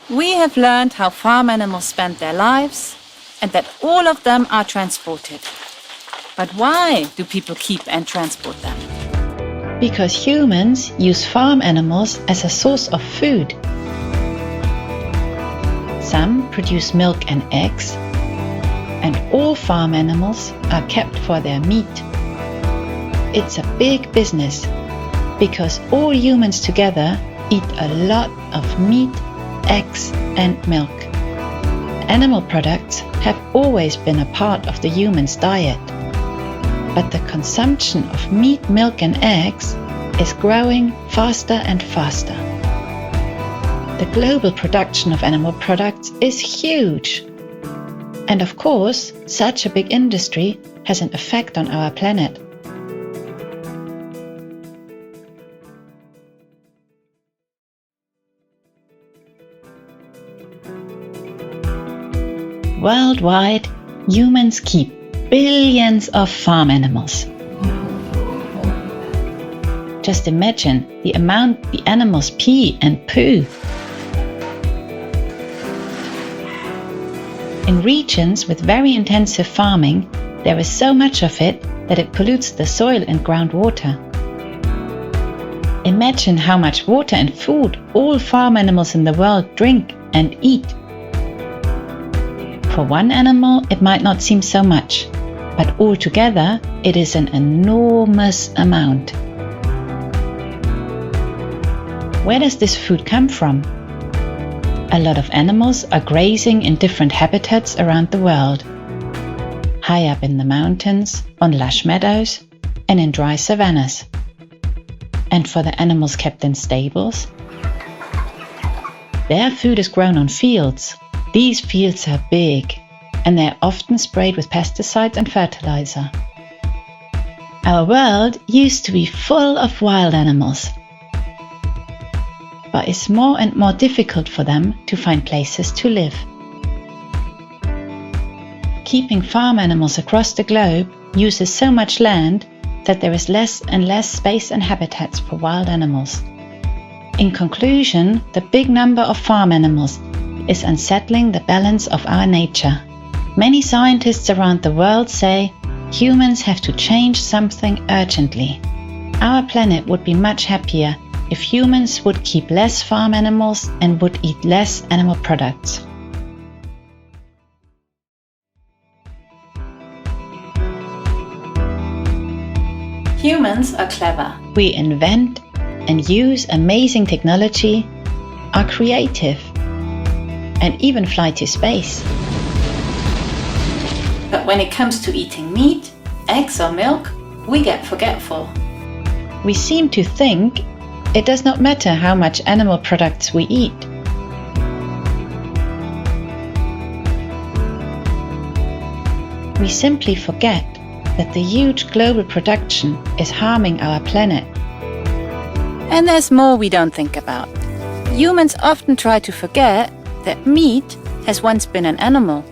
We have learned how farm animals spend their lives and that all of them are transported. But why do people keep and transport them? Because humans use farm animals as a source of food. Some produce milk and eggs, and all farm animals are kept for their meat. It's a big business because all humans together eat a lot of meat, eggs and milk. Animal products have always been a part of the human's diet, but the consumption of meat, milk and eggs is growing faster and faster. The global production of animal products is huge. And of course, such a big industry has an effect on our planet. Worldwide, humans keep billions of farm animals. Just imagine the amount the animals pee and poo. In regions with very intensive farming, there is so much of it that it pollutes the soil and groundwater. Imagine how much water and food all farm animals in the world drink and eat. For one animal, it might not seem so much, but altogether, it is an enormous amount. Where does this food come from? A lot of animals are grazing in different habitats around the world. High up in the mountains, on lush meadows, and in dry savannas. And for the animals kept in stables, their food is grown on fields. These fields are big, and they're often sprayed with pesticides and fertilizer. Our world used to be full of wild animals, but it's more and more difficult for them to find places to live. Keeping farm animals across the globe uses so much land that there is less and less space and habitats for wild animals. In conclusion, the big number of farm animals is unsettling the balance of our nature. Many scientists around the world say humans have to change something urgently. Our planet would be much happier if humans would keep less farm animals and would eat less animal products. Humans are clever. We invent and use amazing technology, are creative, and even fly to space. But when it comes to eating meat, eggs or milk, we get forgetful. We seem to think it does not matter how much animal products we eat. We simply forget that the huge global production is harming our planet. And there's more we don't think about. Humans often try to forget that meat has once been an animal